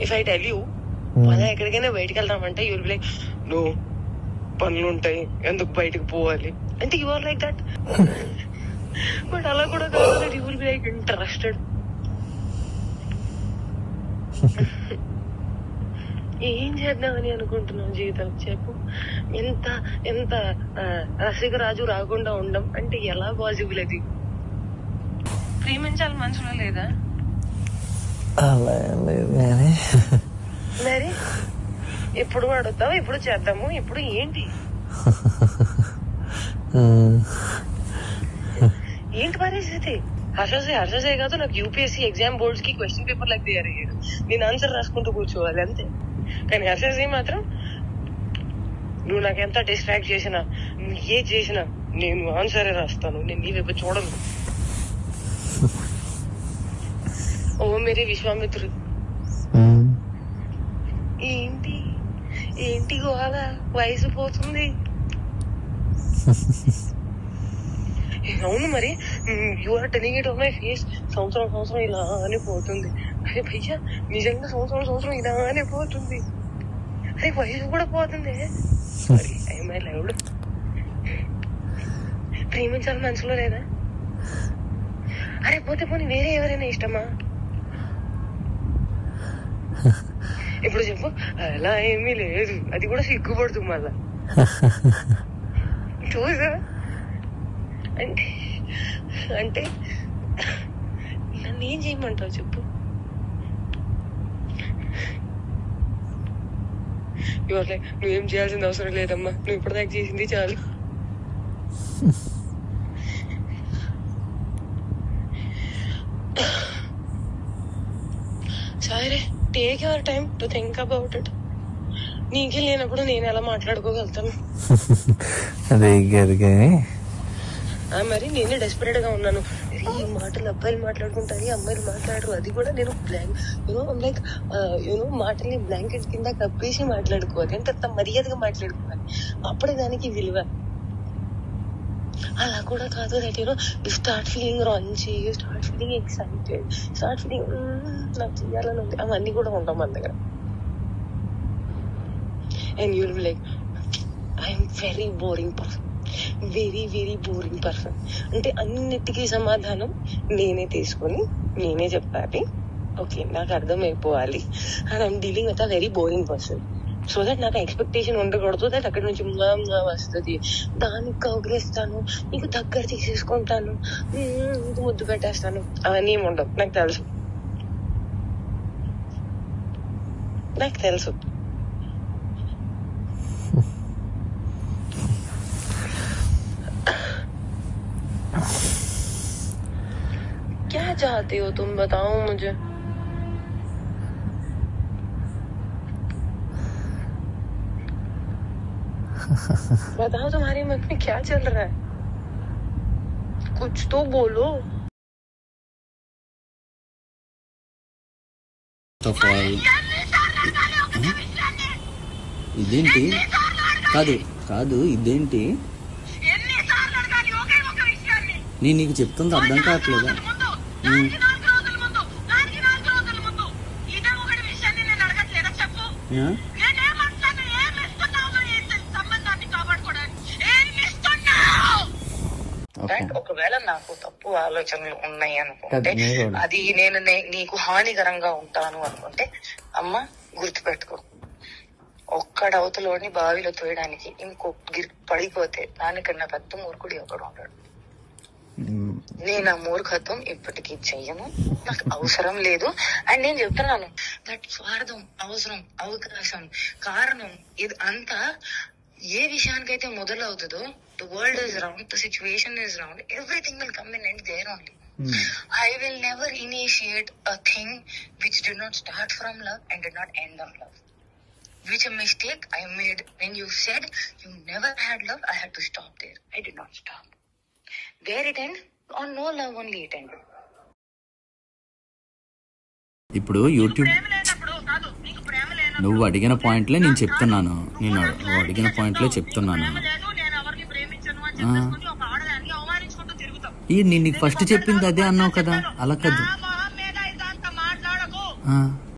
If I tell you పద ఎక్కడికైనా బయటకు వెళ్దామంటే యూల్ బి లైక్ నువ్వు పనులు ఉంటాయి ఎందుకు బయటకు పోవాలి అంటే you are like that. But అలా కూడా కాదు, you will be like interested. ఏం చేద్దామని అనుకుంటున్నావు జీవితం చెప్పు. ఎంత ఎంత రసికరాజు రాకుండా ఉండం అంటే ఎలా పాసిబుల్? అది ప్రేమించాలి మనసులో లేదా? మరి ఎప్పుడు అడుగుతావు, ఎప్పుడు చేద్దాము, ఇప్పుడు ఏంటి ఏంటి పరిస్థితి? హర్షసే కాదు, నాకు యూపీఎస్సీ ఎగ్జామ్ బోర్డ్స్ కి క్వశ్చన్ పేపర్ లాగా తయారయ్యాడు. నేను ఆన్సర్ రాసుకుంటూ కూర్చోవాలి అంతే. కానీ హర్షసే మాత్రం నువ్వు నాకు ఎంత డిస్ట్రాక్ట్ చేసినా, ఏ చేసినా నేను ఆన్సరే రాస్తాను, నేను నీ వైపు చూడను. ఓ మేరే విశ్వామిత్రుడు. ఏంటి ఏంటి గోవాల వయసు పోతుంది. అవును మరి, you are telling it on my face. సంవత్సరం ఇలానే పోతుంది. అరే భయ్యా నిజంగా సంవత్సరం ఇలానే పోతుంది. అరే వయసు కూడా పోతుంది. Sorry I my loved. ప్రేమించాలి మనసులో లేదా? అరే పోతే పోనీ వేరే ఎవరైనా ఇష్టమా? ఇప్పుడు చెప్పు. అలా ఏమీ లేదు, అది కూడా సిగ్గుపడుతుంది మళ్ళా. చూసా అంటే అంటే నన్ను ఏం చేయమంటావు చెప్పు. యువర్ లైక్ నువ్వేం చేయాల్సిన అవసరం లేదమ్మా, నువ్వు ఇప్పటిదాకా చేసింది చాలు. సరే take your time to think about it. నీకే లేనప్పుడు నేను ఎలా మాట్లాడుకోగలుగుతాను? మరి నేనే డెస్పరేట్ గా ఉన్నాను. ఈ మాటలు అబ్బాయిలు మాట్లాడుకుంటారు, అమ్మాయిలు మాట్లాడరు. అది కూడా నేను లైక్ మాటల్ని బ్లాంకెట్ కింద కప్పేసి మాట్లాడుకోవాలి. అంటే మర్యాదగా మాట్లాడుకోవాలి, అప్పుడే దానికి విలువ. అలా కూడా కాదు. That you start feeling raunchy, you start feeling excited, start feeling నాకు చెయ్యాలని ఉంది. అవన్నీ కూడా ఉంటాం మన దగ్గర. And you will be like I'm very boring person, very very boring person. అంటే అన్నిటికీ సమాధానం నేనే తీసుకొని నేనే చెప్పాలి. ఓకే నాకు అర్థమైపోవాలి. And I'm dealing with a very boring person. So that నాకు ఎక్స్పెక్టేషన్ ఉండకూడదు దట్ అక్కడి నుంచి వస్తుంది, దానికి కౌగిలిస్తాను, నీకు దగ్గర తీసేసుకుంటాను, ముద్దు పెట్టేస్తాను, అవన్నీ ఏమి ఉండవు. నాకు తెలుసు. क्या चाहते हो तुम, बताओ मुझे. बताओ तुम्हारे मन में क्या चल रहा है, कुछ तो बोलो. ఇదేంటి? కాదు ఇదేంటి? నేను నీకు చెప్తుంది అర్థం కావట్లేదా? ఒకవేళ నాకు తప్పు ఆలోచనలు ఉన్నాయి అనుకుంటే, అది నేను నీకు హానికరంగా ఉంటాను అనుకుంటే, అమ్మ గుర్తుపెట్టుకో, ఒక్కడవతలోని బావిలో తోయడానికి ఇంకో పడిపోతే దానికన్నా పెద్ద మూర్ఖుడు ఒకడు ఉంటాడు. నేను ఆ మూర్ఖత్వం ఇప్పటికీ చెయ్యను, నాకు అవసరం లేదు. అండ్ నేను చెప్తున్నాను దట్ స్వార్థం, అవసరం, అవకాశం, కారణం ఇది అంతా ఏ విషయానికైతే మొదలవుతుందో, the world is round, the situation is round, everything will come and end there only. I will never initiate a thing which did not start from love and did not end on love. Which a mistake I made when you said you never had love, I had to stop there. I did not stop. Where it end? On no love only it ended. ఇప్పుడు YouTube నువ్వు అడిగిన పాయింట్లే నేను చెప్తున్నాను. నువ్వు అడిగిన పాయింట్లే చెప్తున్నాను. నేను నీకు ఫస్ట్ చెప్పింది అదే అన్నావు కదా, అలా కాదు.